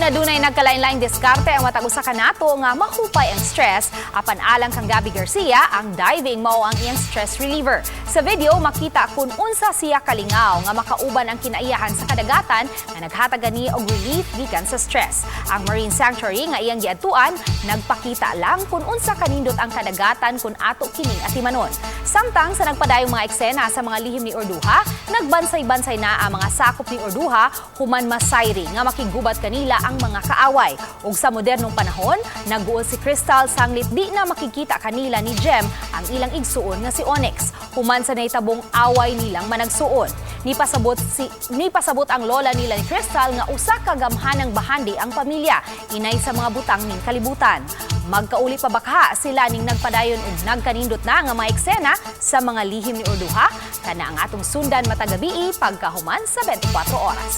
nga dunay nagkalain-laing diskarte ang matag usa ka nato nga mahupay ang stress, apan alang kang Gabby Garcia, ang diving mao ang iyang stress reliever. Sa video makita kung unsa siya kalingaw nga makauban ang kinaiyahan sa kadagatan nga naghatag gani og relief gikan sa stress. Ang Marine Sanctuary nga iyang giadtuan nagpakita lang kung unsa kanindot ang kadagatan kung ato kining atimanon. Samtang sa nagpadayong mga eksena sa mga lihim ni Orduha, nagbansay-bansay na ang mga sakop ni Orduha human masayri nga makigubat kanila ang mga kaaway. Ug sa modernong panahon, nagbuol si Crystal sanglit di na makikita kanila ni Jem ang ilang igsuon nga si Onyx. Human sa nahitabong away nilang managsuon. Nipasabot ang lola nila ni Crystal nga usa ka gamhanang bahandi ang pamilya, inay sa mga butang ning kalibutan. Magkauli pa baka sila ning nagpadayon ug nagkanindot na nga mga eksena sa mga lihim ni Orduha, kana ang atong sundan matagabi pagkahuman sa 24 oras.